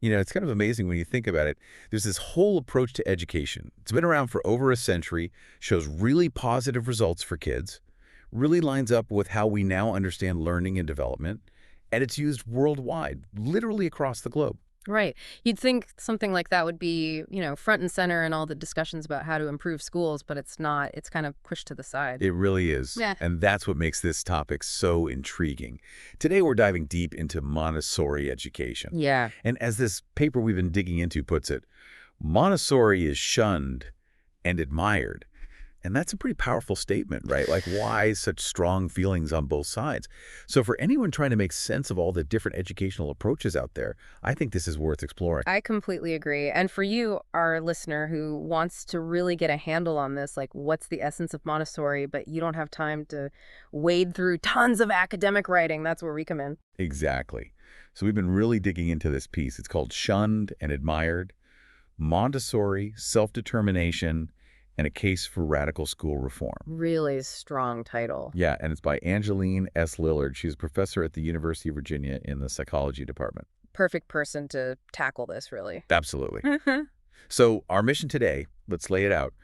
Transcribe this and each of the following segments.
It's kind of amazing when you think about it. There's this whole approach to education. It's been around for over a century, shows really positive results for kids, really lines up with how we now understand learning and development, and it's used worldwide, literally across the globe. Right. You'd think something like that would be, front and center in all the discussions about how to improve schools, but it's not. It's kind of pushed to the side. It really is. Yeah. And that's what makes this topic so intriguing. Today, we're diving deep into Montessori education. Yeah. And as this paper we've been digging into puts it, Montessori is shunned and admired. And that's a pretty powerful statement, right? Like, why such strong feelings on both sides? So for anyone trying to make sense of all the different educational approaches out there, I think this is worth exploring. I completely agree. And for you, our listener who wants to really get a handle on this, like what's the essence of Montessori, but you don't have time to wade through tons of academic writing, that's where we come in. Exactly. So we've been really digging into this piece. It's called Shunned and Admired, Montessori, Self-Determination, and a Case for Radical School Reform. Really strong title. Yeah, and it's by Angeline S. Lillard. She's a professor at the University of Virginia in the psychology department. Perfect person to tackle this, really. Absolutely. So our mission today, let's lay it out.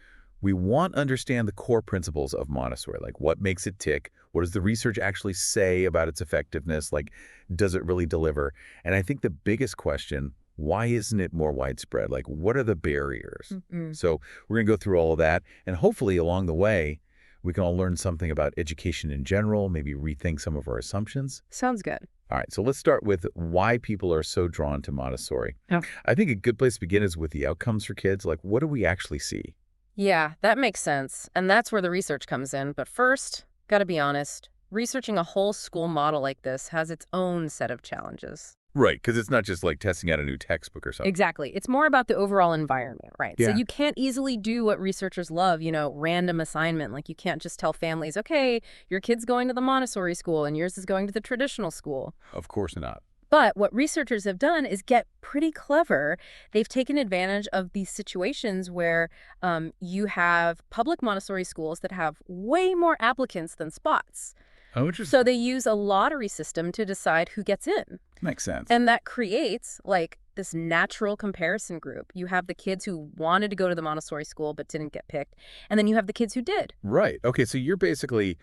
We want to understand the core principles of Montessori, like what makes it tick, what does the research actually say about its effectiveness, like does it really deliver? And I think the biggest question, why isn't it more widespread? Like, what are the barriers? So we're going to go through all of that, and hopefully along the way, we can all learn something about education in general, maybe rethink some of our assumptions. Sounds good. All right, so let's start with why people are so drawn to Montessori. Oh. I think a good place to begin is with the outcomes for kids. Like, what do we actually see? Yeah, that makes sense. And that's where the research comes in. But first, gotta be honest, researching a whole school model like this has its own set of challenges. Right, because it's not just like testing out a new textbook or something. Exactly. It's more about the overall environment, right? Yeah. So you can't easily do what researchers love, random assignment. Like you can't just tell families, okay, your kid's going to the Montessori school and yours is going to the traditional school. Of course not. But what researchers have done is get pretty clever. They've taken advantage of these situations where you have public Montessori schools that have way more applicants than spots. Oh, interesting. So they use a lottery system to decide who gets in. Makes sense. And that creates like this natural comparison group. You have the kids who wanted to go to the Montessori school but didn't get picked. And then you have the kids who did. Right. Okay, so you're basically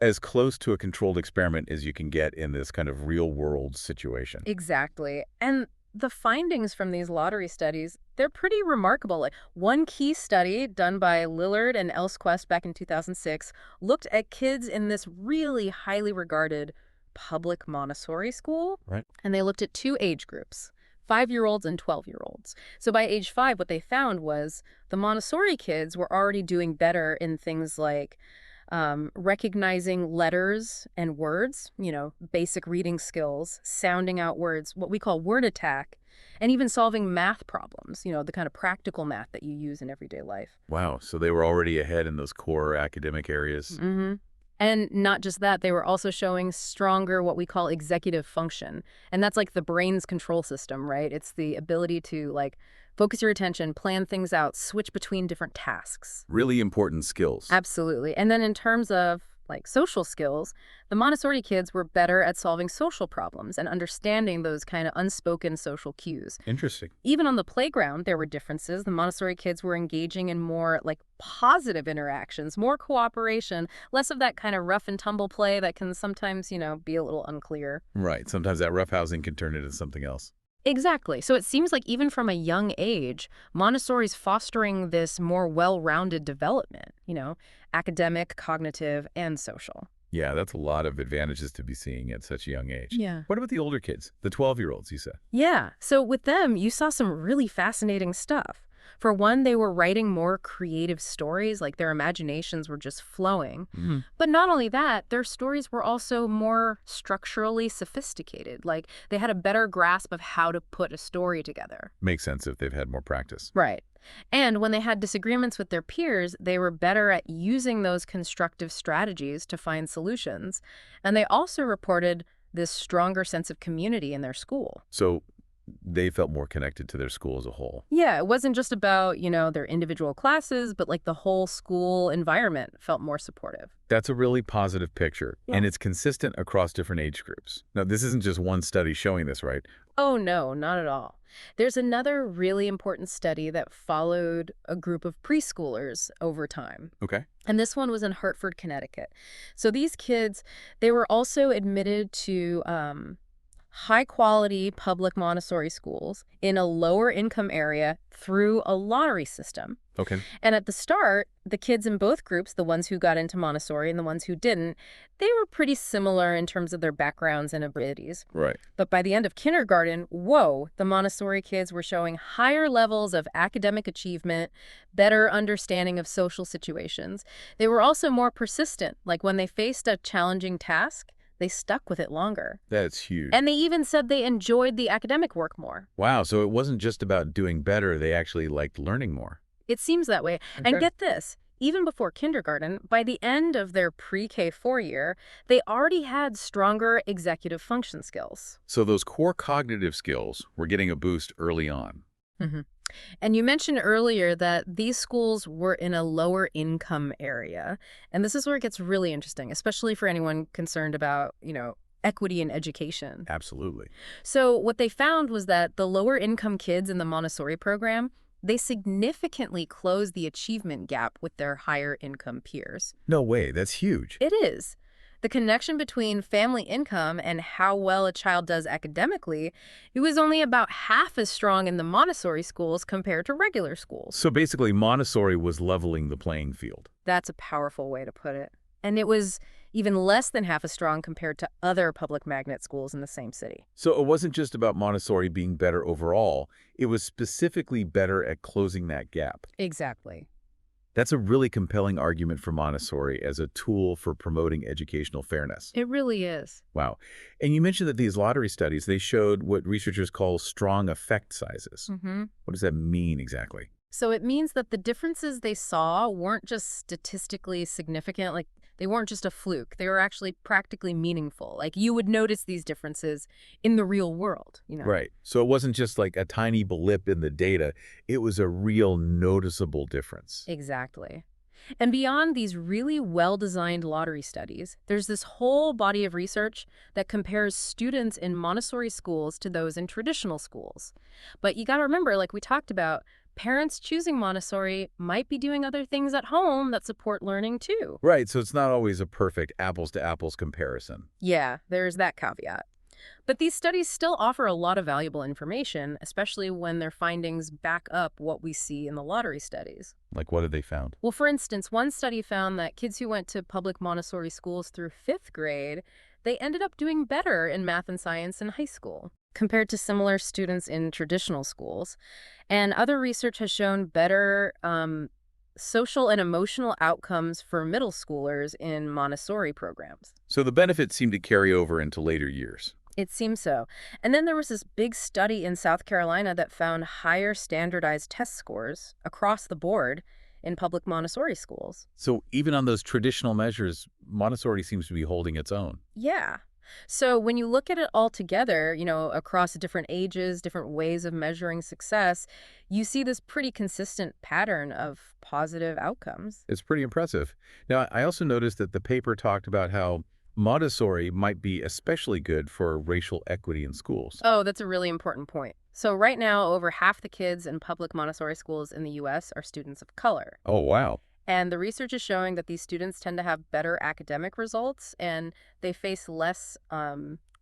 as close to a controlled experiment as you can get in this kind of real-world situation. Exactly. And the findings from these lottery studies, they're pretty remarkable. Like one key study done by Lillard and Elsquest back in 2006 looked at kids in this really highly regarded public Montessori school. Right. And they looked at two age groups, 5-year-olds and 12-year-olds. So by age 5, what they found was the Montessori kids were already doing better in things like recognizing letters and words, basic reading skills, sounding out words, what we call word attack, and even solving math problems, the kind of practical math that you use in everyday life. Wow, so they were already ahead in those core academic areas. Mm-hmm. And not just that, they were also showing stronger what we call executive function. And that's like the brain's control system, right? It's the ability to focus your attention, plan things out, switch between different tasks. Really important skills. Absolutely. And then in terms of social skills, the Montessori kids were better at solving social problems and understanding those kind of unspoken social cues. Interesting. Even on the playground, there were differences. The Montessori kids were engaging in more positive interactions, more cooperation, less of that kind of rough and tumble play that can sometimes, be a little unclear. Right. Sometimes that roughhousing can turn into something else. Exactly. So it seems like even from a young age, Montessori's fostering this more well-rounded development, academic, cognitive, and social. Yeah, that's a lot of advantages to be seeing at such a young age. Yeah. What about the older kids, the 12-year-olds, you said? Yeah. So with them, you saw some really fascinating stuff. For one, they were writing more creative stories, like their imaginations were just flowing. Mm-hmm. But not only that, their stories were also more structurally sophisticated. Like they had a better grasp of how to put a story together. Makes sense if they've had more practice. Right. And when they had disagreements with their peers, they were better at using those constructive strategies to find solutions. And they also reported this stronger sense of community in their school. So they felt more connected to their school as a whole. Yeah, it wasn't just about, their individual classes, but like the whole school environment felt more supportive. That's a really positive picture, Yeah. and it's consistent across different age groups. Now, this isn't just one study showing this, right? Oh, no, not at all. There's another really important study that followed a group of preschoolers over time. Okay. And this one was in Hartford, Connecticut. So these kids, they were also admitted to high-quality public Montessori schools in a lower-income area through a lottery system. Okay. And at the start, the kids in both groups, the ones who got into Montessori and the ones who didn't, they were pretty similar in terms of their backgrounds and abilities. Right. But by the end of kindergarten, whoa, the Montessori kids were showing higher levels of academic achievement, better understanding of social situations. They were also more persistent, like when they faced a challenging task, they stuck with it longer. That's huge. And they even said they enjoyed the academic work more. Wow, so it wasn't just about doing better, they actually liked learning more. It seems that way. And Okay. get this, even before kindergarten, by the end of their pre-K4 year, they already had stronger executive function skills. So those core cognitive skills were getting a boost early on. hmm And you mentioned earlier that these schools were in a lower income area. And this is where it gets really interesting, especially for anyone concerned about, equity in education. Absolutely. So what they found was that the lower income kids in the Montessori program, they significantly closed the achievement gap with their higher income peers. No way, that's huge. It is. The connection between family income and how well a child does academically, it was only about half as strong in the Montessori schools compared to regular schools. So basically, Montessori was leveling the playing field. That's a powerful way to put it. And it was even less than half as strong compared to other public magnet schools in the same city. So it wasn't just about Montessori being better overall, it was specifically better at closing that gap. Exactly. That's a really compelling argument for Montessori as a tool for promoting educational fairness. It really is. Wow. And you mentioned that these lottery studies, they showed what researchers call strong effect sizes. Mm-hmm. What does that mean exactly? So it means that the differences they saw weren't just statistically significant, like they weren't just a fluke. They were actually practically meaningful. Like you would notice these differences in the real world. Right. So it wasn't just like a tiny blip in the data. It was a real noticeable difference. Exactly. And beyond these really well-designed lottery studies, there's this whole body of research that compares students in Montessori schools to those in traditional schools. But you got to remember, like we talked about, parents choosing Montessori might be doing other things at home that support learning too. Right. So it's not always a perfect apples-to-apples comparison. Yeah, there's that caveat. But these studies still offer a lot of valuable information, especially when their findings back up what we see in the lottery studies. Like what have they found? Well, for instance, one study found that kids who went to public Montessori schools through 5th grade, they ended up doing better in math and science in high school compared to similar students in traditional schools. And other research has shown better social and emotional outcomes for middle schoolers in Montessori programs. So the benefits seem to carry over into later years. It seems so. And then there was this big study in South Carolina that found higher standardized test scores across the board in public Montessori schools. So even on those traditional measures, Montessori seems to be holding its own. Yeah. So when you look at it all together, across different ages, different ways of measuring success, you see this pretty consistent pattern of positive outcomes. It's pretty impressive. Now, I also noticed that the paper talked about how Montessori might be especially good for racial equity in schools. Oh, that's a really important point. So right now, over half the kids in public Montessori schools in the U.S. are students of color. Oh, wow. And the research is showing that these students tend to have better academic results and they face less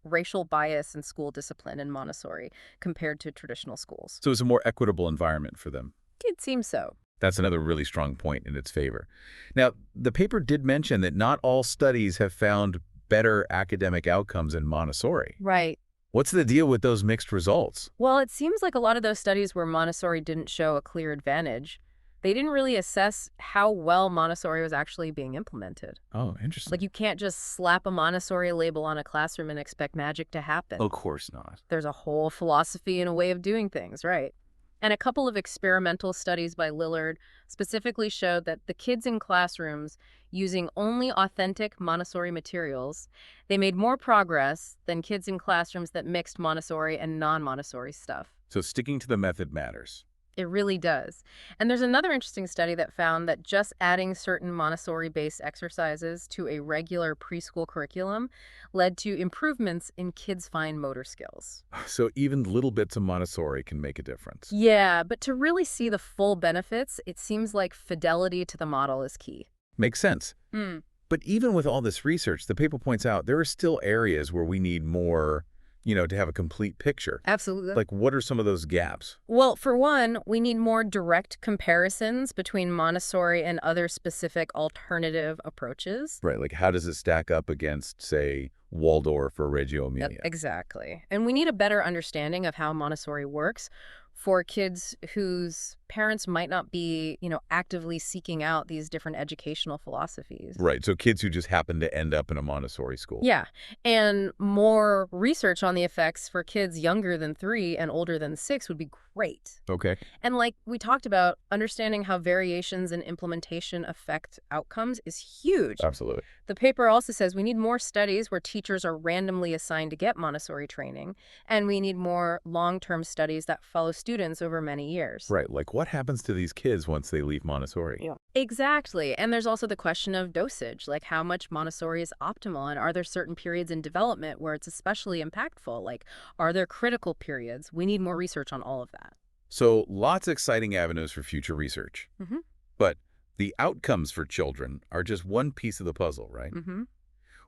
racial bias in school discipline in Montessori compared to traditional schools. So it's a more equitable environment for them. It seems so. That's another really strong point in its favor. Now, the paper did mention that not all studies have found better academic outcomes in Montessori. Right. What's the deal with those mixed results? Well, it seems like a lot of those studies where Montessori didn't show a clear advantage, they didn't really assess how well Montessori was actually being implemented. Oh, interesting. Like you can't just slap a Montessori label on a classroom and expect magic to happen. Of course not. There's a whole philosophy and a way of doing things, right? And a couple of experimental studies by Lillard specifically showed that the kids in classrooms using only authentic Montessori materials, they made more progress than kids in classrooms that mixed Montessori and non-Montessori stuff. So sticking to the method matters. It really does. And there's another interesting study that found that just adding certain Montessori-based exercises to a regular preschool curriculum led to improvements in kids' fine motor skills. So even little bits of Montessori can make a difference. Yeah, but to really see the full benefits, it seems like fidelity to the model is key. Makes sense. Hmm. But even with all this research, the paper points out there are still areas where we need more, to have a complete picture. Absolutely. Like, what are some of those gaps? Well, for one, we need more direct comparisons between Montessori and other specific alternative approaches. Right, like how does it stack up against, say, Waldorf or Reggio Yep, Emilia? exactly. And we need a better understanding of how Montessori works for kids whose parents might not be, actively seeking out these different educational philosophies. Right, so kids who just happen to end up in a Montessori school. Yeah, and more research on the effects for kids younger than 3 and older than 6 would be great. Okay. And like we talked about, understanding how variations in implementation affect outcomes is huge. Absolutely. The paper also says we need more studies where teachers are randomly assigned to get Montessori training, and we need more long-term studies that follow students over many years. Right, like what happens to these kids once they leave Montessori? Yeah. Exactly. And there's also the question of dosage, like how much Montessori is optimal, and are there certain periods in development where it's especially impactful? Like, are there critical periods? We need more research on all of that. So lots of exciting avenues for future research. Mm-hmm. But the outcomes for children are just one piece of the puzzle, right? Mm-hmm.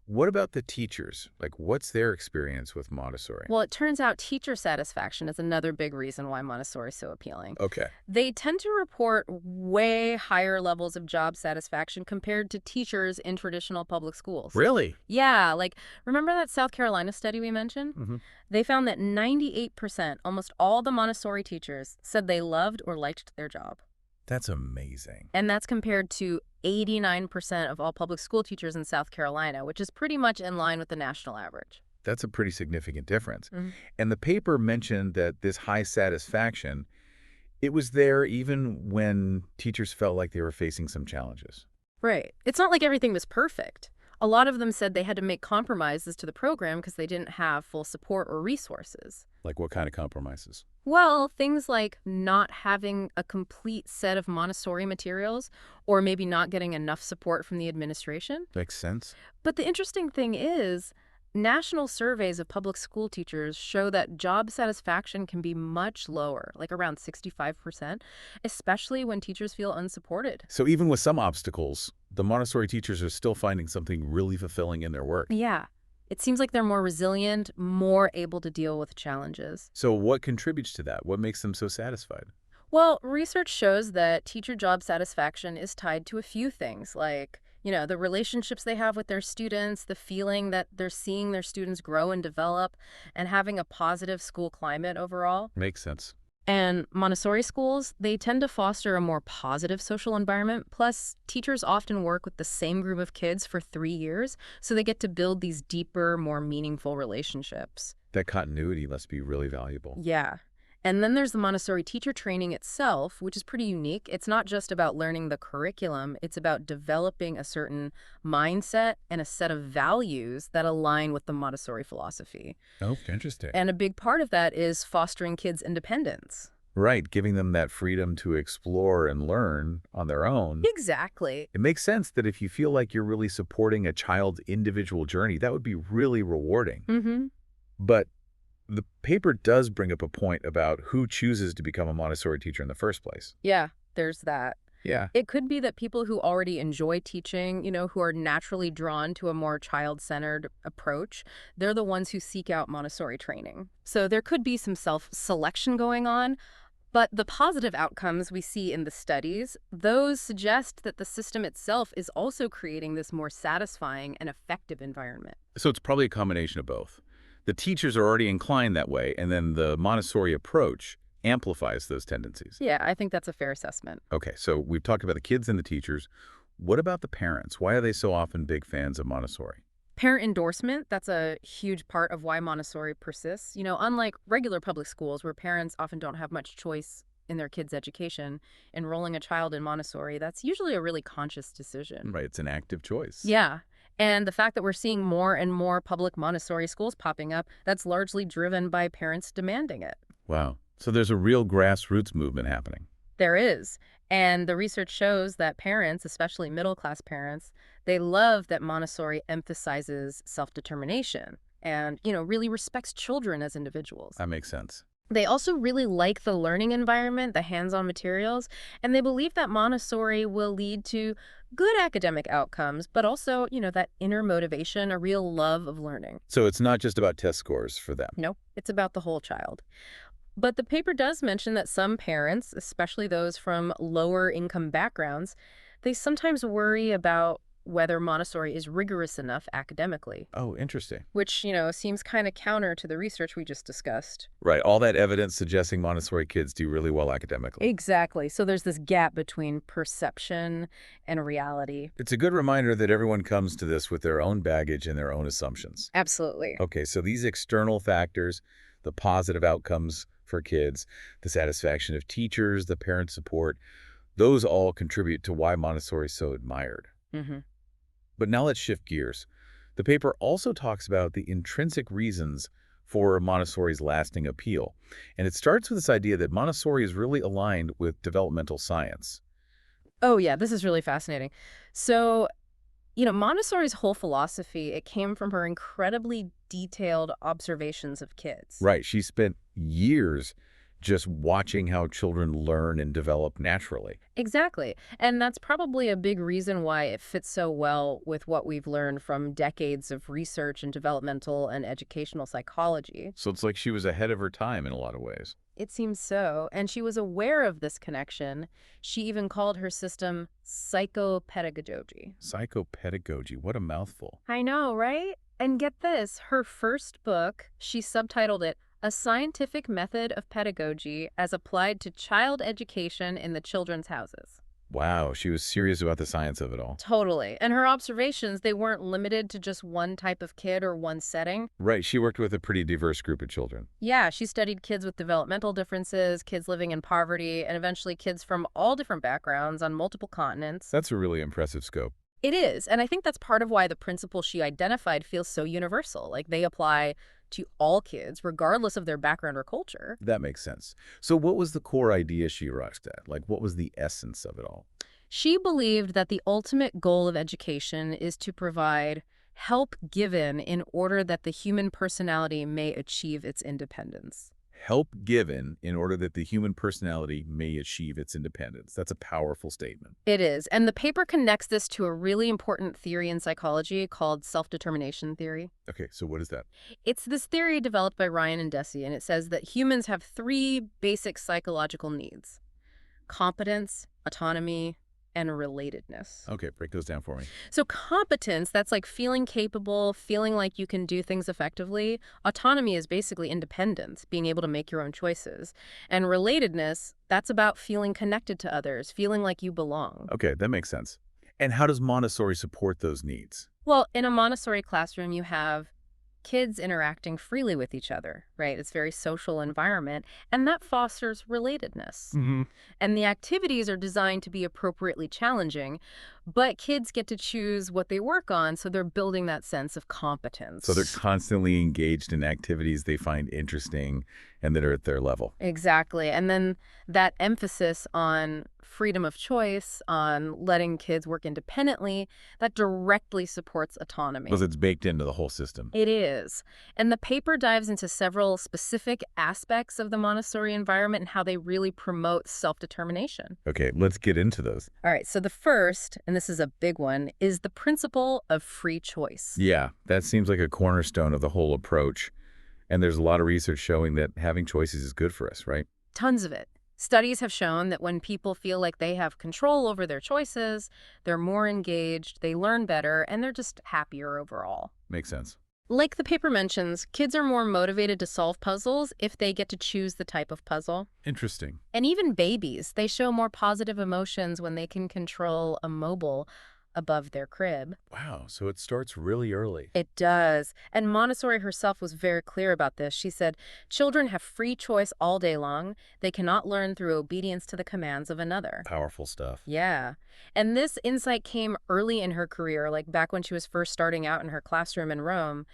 What about the teachers? Like, what's their experience with Montessori? Well, it turns out teacher satisfaction is another big reason why Montessori is so appealing. Okay. They tend to report way higher levels of job satisfaction compared to teachers in traditional public schools. Really? Yeah, like, remember that South Carolina study we mentioned? Mm-hmm. They found that 98%, almost all the Montessori teachers, said they loved or liked their job. That's amazing. And that's compared to 89% of all public school teachers in South Carolina, which is pretty much in line with the national average. That's a pretty significant difference. Mhm. And the paper mentioned that this high satisfaction, it was there even when teachers felt like they were facing some challenges. Right. It's not like everything was perfect. A lot of them said they had to make compromises to the program because they didn't have full support or resources. Like what kind of compromises? Well, things like not having a complete set of Montessori materials or maybe not getting enough support from the administration. Makes sense. But the interesting thing is, national surveys of public school teachers show that job satisfaction can be much lower, like around 65%, especially when teachers feel unsupported. So even with some obstacles, the Montessori teachers are still finding something really fulfilling in their work. Yeah. It seems like they're more resilient, more able to deal with challenges. So what contributes to that? What makes them so satisfied? Well, research shows that teacher job satisfaction is tied to a few things, like, the relationships they have with their students, the feeling that they're seeing their students grow and develop, and having a positive school climate overall. Makes sense. And Montessori schools, they tend to foster a more positive social environment. Plus, teachers often work with the same group of kids for 3 years, so they get to build these deeper, more meaningful relationships. That continuity must be really valuable. Yeah. And then there's the Montessori teacher training itself, which is pretty unique. It's not just about learning the curriculum. It's about developing a certain mindset and a set of values that align with the Montessori philosophy. Oh, interesting. And a big part of that is fostering kids' independence. Right, giving them that freedom to explore and learn on their own. Exactly. It makes sense that if you feel like you're really supporting a child's individual journey, that would be really rewarding. Mm-hmm. But the paper does bring up a point about who chooses to become a Montessori teacher in the first place. Yeah, there's that. Yeah. It could be that people who already enjoy teaching, who are naturally drawn to a more child-centered approach, they're the ones who seek out Montessori training. So there could be some self-selection going on, but the positive outcomes we see in the studies, those suggest that the system itself is also creating this more satisfying and effective environment. So it's probably a combination of both. The teachers are already inclined that way, and then the Montessori approach amplifies those tendencies. Yeah, I think that's a fair assessment. Okay, so we've talked about the kids and the teachers. What about the parents? Why are they so often big fans of Montessori? Parent endorsement, that's a huge part of why Montessori persists. Unlike regular public schools where parents often don't have much choice in their kids' education, enrolling a child in Montessori, that's usually a really conscious decision. Right, it's an active choice. Yeah. And the fact that we're seeing more and more public Montessori schools popping up, that's largely driven by parents demanding it. Wow. So there's a real grassroots movement happening. There is. And the research shows that parents, especially middle-class parents, they love that Montessori emphasizes self-determination and, really respects children as individuals. That makes sense. They also really like the learning environment, the hands-on materials, and they believe that Montessori will lead to good academic outcomes, but also, that inner motivation, a real love of learning. So it's not just about test scores for them. Nope, it's about the whole child. But the paper does mention that some parents, especially those from lower income backgrounds, they sometimes worry about whether Montessori is rigorous enough academically, Oh, interesting. which, seems kind of counter to the research we just discussed. Right, all that evidence suggesting Montessori kids do really well academically. Exactly. So there's this gap between perception and reality. It's a good reminder that everyone comes to this with their own baggage and their own assumptions. Absolutely. Okay, so these external factors, the positive outcomes for kids, the satisfaction of teachers, the parent support, those all contribute to why Montessori is so admired. hmm But now let's shift gears. The paper also talks about the intrinsic reasons for Montessori's lasting appeal. And it starts with this idea that Montessori is really aligned with developmental science. Oh, yeah, this is really fascinating. So, Montessori's whole philosophy, it came from her incredibly detailed observations of kids. Right, she spent years just watching how children learn and develop naturally. Exactly. And that's probably a big reason why it fits so well with what we've learned from decades of research in developmental and educational psychology. So it's like she was ahead of her time in a lot of ways. It seems so. And she was aware of this connection. She even called her system psychopedagogy. Psychopedagogy, what a mouthful. I know, right? And get this, her first book, she subtitled it A Scientific Method of Pedagogy as Applied to Child Education in the Children's Houses. Wow, she was serious about the science of it all. Totally. And her observations, they weren't limited to just one type of kid or one setting. Right, she worked with a pretty diverse group of children. Yeah, she studied kids with developmental differences, kids living in poverty, and eventually kids from all different backgrounds on multiple continents. That's a really impressive scope. It is. And I think that's part of why the principles she identified feel so universal. Like they apply to all kids, regardless of their background or culture. That makes sense. So what was the core idea she arrived at? Like, what was the essence of it all? She believed that the ultimate goal of education is to provide help given in order that the human personality may achieve its independence. Help given in order that the human personality may achieve its independence. That's a powerful statement. It is. And the paper connects this to a really important theory in psychology called self-determination theory. Okay, so what is that? It's this theory developed by Ryan and Deci, and it says that humans have three basic psychological needs: competence, autonomy, and relatedness. Okay, break those down for me. So competence, that's like feeling capable, feeling like you can do things effectively. Autonomy is basically independence, being able to make your own choices. And relatedness, that's about feeling connected to others, feeling like you belong. Okay, that makes sense. And how does Montessori support those needs? Well, in a Montessori classroom, you have kids interacting freely with each other, right? It's a very social environment, and that fosters relatedness. Mm-hmm. And the activities are designed to be appropriately challenging, but kids get to choose what they work on, so they're building that sense of competence. So they're constantly engaged in activities they find interesting and that are at their level. Exactly. And then that emphasis on freedom of choice, on letting kids work independently, that directly supports autonomy. Because it's baked into the whole system. It is. And the paper dives into several specific aspects of the Montessori environment and how they really promote self-determination. Okay, let's get into those. All right, so the first, and this is a big one, is the principle of free choice. Yeah, that seems like a cornerstone of the whole approach. And there's a lot of research showing that having choices is good for us, right? Tons of it. Studies have shown that when people feel like they have control over their choices, they're more engaged, they learn better, and they're just happier overall. Makes sense. Like the paper mentions, kids are more motivated to solve puzzles if they get to choose the type of puzzle. Interesting. And even babies, they show more positive emotions when they can control a mobile above their crib. Wow, so it starts really early. It does. And Montessori herself was very clear about this. She said, children have free choice all day long. They cannot learn through obedience to the commands of another. Powerful stuff. Yeah. And this insight came early in her career, like back when she was first starting out in her classroom in Rome.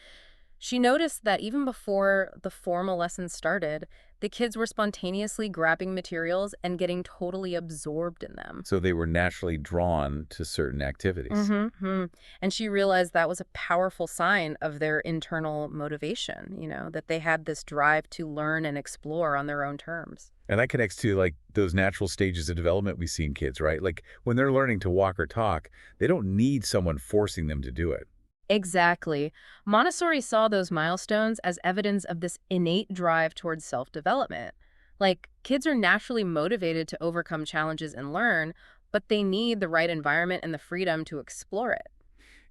She noticed that even before the formal lessons started, the kids were spontaneously grabbing materials and getting totally absorbed in them. So they were naturally drawn to certain activities. And she realized that was a powerful sign of their internal motivation, that they had this drive to learn and explore on their own terms. And that connects to like those natural stages of development we see in kids, right? Like when they're learning to walk or talk, they don't need someone forcing them to do it. Exactly. Montessori saw those milestones as evidence of this innate drive towards self-development. Like, kids are naturally motivated to overcome challenges and learn, but they need the right environment and the freedom to explore it.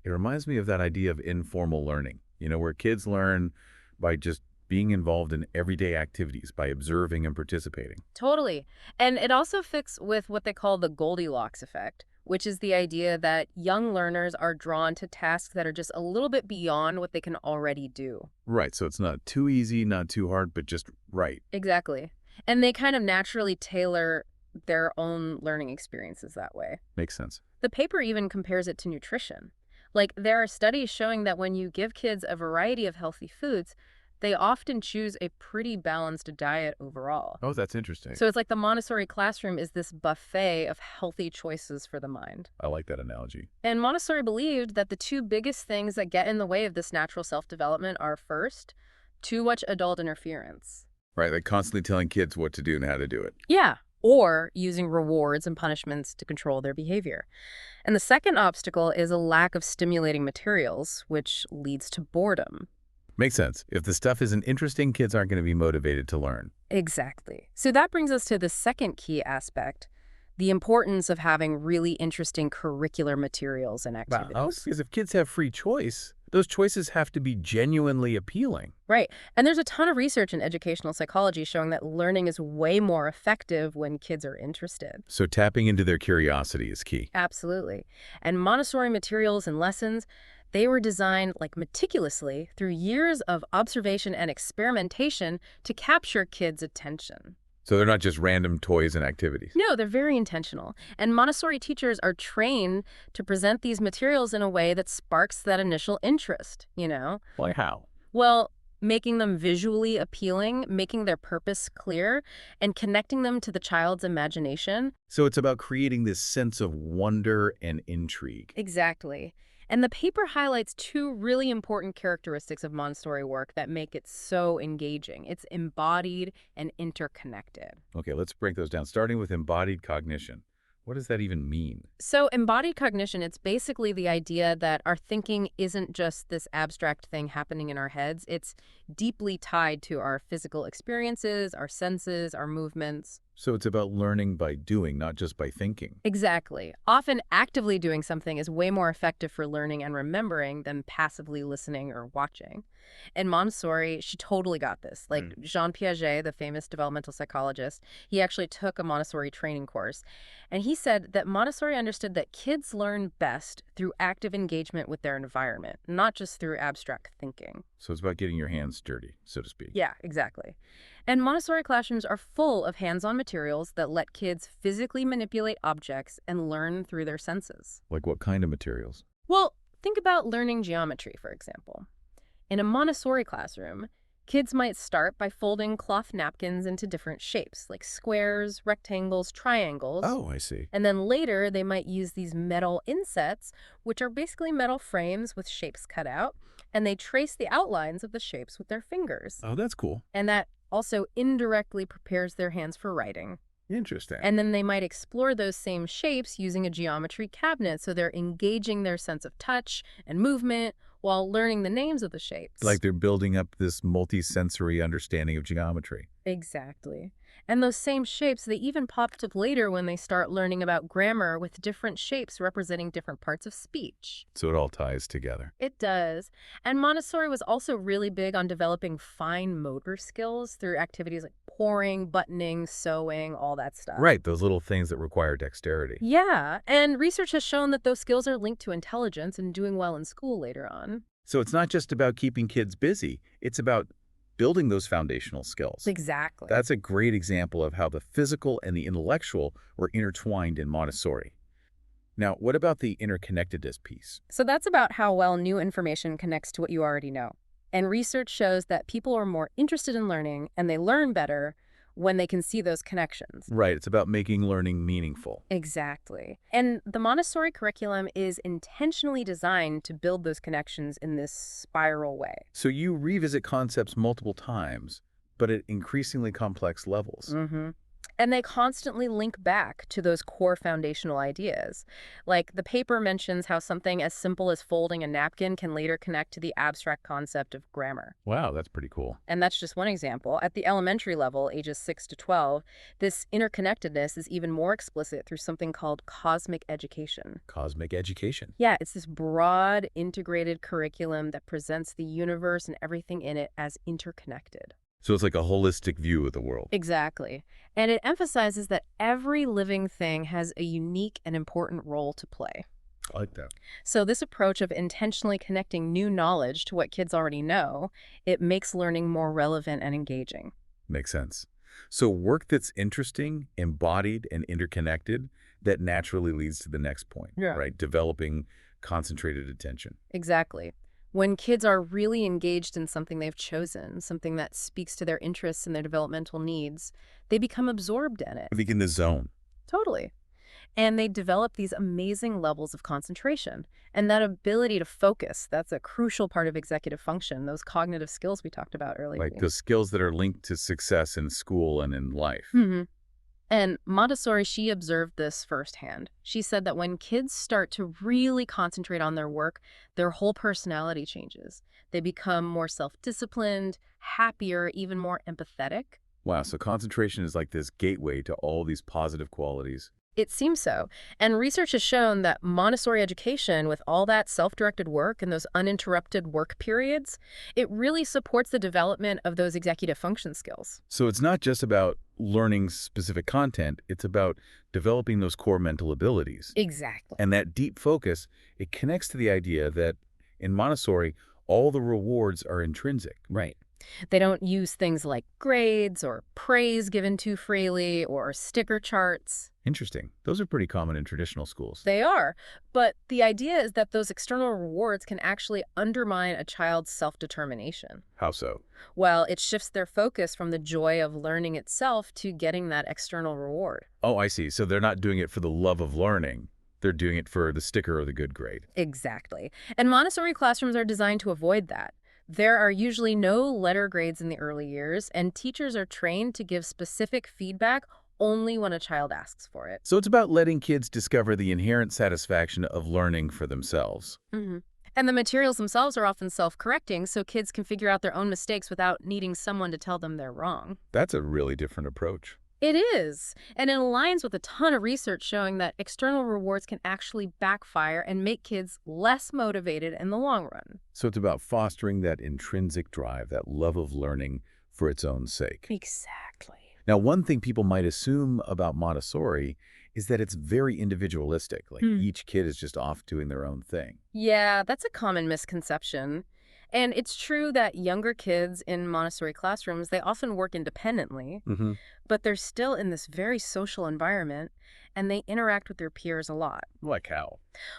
It reminds me of that idea of informal learning, where kids learn by just being involved in everyday activities, by observing and participating. Totally. And it also fits with what they call the Goldilocks effect, which is the idea that young learners are drawn to tasks that are just a little bit beyond what they can already do. Right, so it's not too easy, not too hard, but just right. Exactly. And they kind of naturally tailor their own learning experiences that way. Makes sense. The paper even compares it to nutrition. Like, there are studies showing that when you give kids a variety of healthy foods, they often choose a pretty balanced diet overall. Oh, that's interesting. So it's like the Montessori classroom is this buffet of healthy choices for the mind. I like that analogy. And Montessori believed that the two biggest things that get in the way of this natural self-development are, first, too much adult interference. Right, like constantly telling kids what to do and how to do it. Yeah, or using rewards and punishments to control their behavior. And the second obstacle is a lack of stimulating materials, which leads to boredom. Makes sense. If the stuff isn't interesting, kids aren't going to be motivated to learn. Exactly. So that brings us to the second key aspect, the importance of having really interesting curricular materials and activities. Because if kids have free choice, those choices have to be genuinely appealing. Right. And there's a ton of research in educational psychology showing that learning is way more effective when kids are interested. So tapping into their curiosity is key. Absolutely. And Montessori materials and lessons, they were designed like meticulously through years of observation and experimentation to capture kids' attention. So they're not just random toys and activities. No, they're very intentional. And Montessori teachers are trained to present these materials in a way that sparks that initial interest. Like how? Well, making them visually appealing, making their purpose clear, and connecting them to the child's imagination. So it's about creating this sense of wonder and intrigue. Exactly. And the paper highlights two really important characteristics of Montessori work that make it so engaging. It's embodied and interconnected. Okay, let's break those down, starting with embodied cognition. What does that even mean? So embodied cognition, it's basically the idea that our thinking isn't just this abstract thing happening in our heads. It's deeply tied to our physical experiences, our senses, our movements. So it's about learning by doing, not just by thinking. Exactly. Often actively doing something is way more effective for learning and remembering than passively listening or watching. And Montessori, she totally got this. Like Jean Piaget, the famous developmental psychologist, he actually took a Montessori training course. And he said that Montessori understood that kids learn best through active engagement with their environment, not just through abstract thinking. So it's about getting your hands dirty, so to speak. Yeah, exactly. And Montessori classrooms are full of hands-on materials that let kids physically manipulate objects and learn through their senses. Like what kind of materials? Well, think about learning geometry, for example. In a Montessori classroom, kids might start by folding cloth napkins into different shapes, like squares, rectangles, triangles. Oh, I see. And then later, they might use these metal insets, which are basically metal frames with shapes cut out, and they trace the outlines of the shapes with their fingers. Oh, that's cool. And that also indirectly prepares their hands for writing. Interesting. And then they might explore those same shapes using a geometry cabinet, so they're engaging their sense of touch and movement while learning the names of the shapes. Like they're building up this multi-sensory understanding of geometry. Exactly. And those same shapes, they even popped up later when they start learning about grammar with different shapes representing different parts of speech. So it all ties together. It does. And Montessori was also really big on developing fine motor skills through activities like pouring, buttoning, sewing, all that stuff. Right, those little things that require dexterity. Yeah, and research has shown that those skills are linked to intelligence and doing well in school later on. So it's not just about keeping kids busy, it's about building those foundational skills. Exactly. That's a great example of how the physical and the intellectual were intertwined in Montessori. Now, what about the interconnectedness piece? So that's about how well new information connects to what you already know. And research shows that people are more interested in learning and they learn better when they can see those connections. Right, it's about making learning meaningful. Exactly. And the Montessori curriculum is intentionally designed to build those connections in this spiral way. So you revisit concepts multiple times, but at increasingly complex levels. Mm-hmm. And they constantly link back to those core foundational ideas. Like the paper mentions how something as simple as folding a napkin can later connect to the abstract concept of grammar. Wow, that's pretty cool. And that's just one example. At the elementary level, ages 6 to 12, this interconnectedness is even more explicit through something called cosmic education. Cosmic education. Yeah, it's this broad, integrated curriculum that presents the universe and everything in it as interconnected. So it's like a holistic view of the world. Exactly. And it emphasizes that every living thing has a unique and important role to play. I like that. So this approach of intentionally connecting new knowledge to what kids already know, it makes learning more relevant and engaging. Makes sense. So work that's interesting, embodied, and interconnected, that naturally leads to the next point, Yeah. right? Developing concentrated attention. Exactly. When kids are really engaged in something they've chosen, something that speaks to their interests and their developmental needs, they become absorbed in it. I think in the zone. Totally. And they develop these amazing levels of concentration. And that ability to focus, that's a crucial part of executive function, those cognitive skills we talked about earlier. Like those skills that are linked to success in school and in life. hmm And Montessori, she observed this firsthand. She said that when kids start to really concentrate on their work, their whole personality changes. They become more self-disciplined, happier, even more empathetic. Wow, so concentration is like this gateway to all these positive qualities. It seems so. And research has shown that Montessori education, with all that self-directed work and those uninterrupted work periods, it really supports the development of those executive function skills. So it's not just about learning specific content, it's about developing those core mental abilities. Exactly. And that deep focus, it connects to the idea that in Montessori, all the rewards are intrinsic. Right. They don't use things like grades or praise given too freely or sticker charts. Interesting. Those are pretty common in traditional schools. They are. But the idea is that those external rewards can actually undermine a child's self-determination. How so? Well, it shifts their focus from the joy of learning itself to getting that external reward. Oh, I see. So they're not doing it for the love of learning. They're doing it for the sticker or the good grade. Exactly. And Montessori classrooms are designed to avoid that. There are usually no letter grades in the early years, and teachers are trained to give specific feedback only when a child asks for it. So it's about letting kids discover the inherent satisfaction of learning for themselves. hmm And the materials themselves are often self-correcting, so kids can figure out their own mistakes without needing someone to tell them they're wrong. That's a really different approach. It is, and it aligns with a ton of research showing that external rewards can actually backfire and make kids less motivated in the long run. So it's about fostering that intrinsic drive, that love of learning for its own sake. Exactly. Now, one thing people might assume about Montessori is that it's very individualistic. Like each kid is just off doing their own thing. Yeah, that's a common misconception. And it's true that younger kids in Montessori classrooms, they often work independently, but they're still in this very social environment, and they interact with their peers a lot. Like how?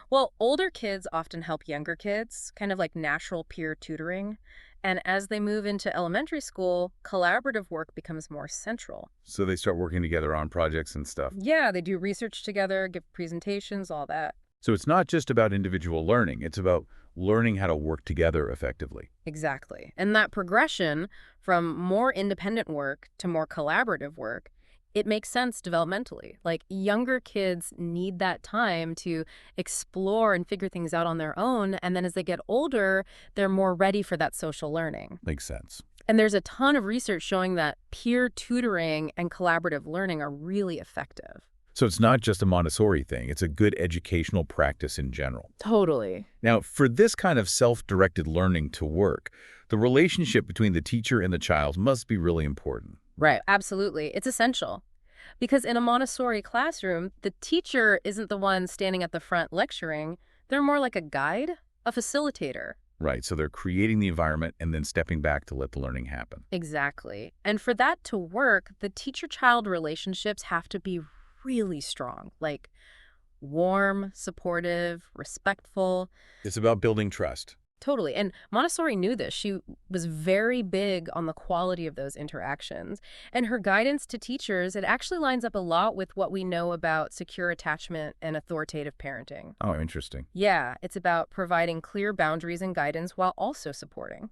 Well, older kids often help younger kids, kind of like natural peer tutoring. And as they move into elementary school, collaborative work becomes more central. So they start working together on projects and stuff. Yeah, they do research together, give presentations, all that. So it's not just about individual learning. It's about learning how to work together effectively. Exactly. And that progression from more independent work to more collaborative work, it makes sense developmentally. Like younger kids need that time to explore and figure things out on their own. And then as they get older, they're more ready for that social learning. Makes sense. And there's a ton of research showing that peer tutoring and collaborative learning are really effective. So it's not just a Montessori thing. It's a good educational practice in general. Totally. Now, for this kind of self-directed learning to work, the relationship between the teacher and the child must be really important. Right. Absolutely. It's essential. Because in a Montessori classroom, the teacher isn't the one standing at the front lecturing. They're more like a guide, a facilitator. Right, so they're creating the environment and then stepping back to let the learning happen. Exactly. And for that to work, the teacher-child relationships have to be really strong, like warm, supportive, respectful. It's about building trust. Totally. And Montessori knew this. She was very big on the quality of those interactions. And her guidance to teachers, it actually lines up a lot with what we know about secure attachment and authoritative parenting. Oh, interesting. Yeah, it's about providing clear boundaries and guidance while also supporting.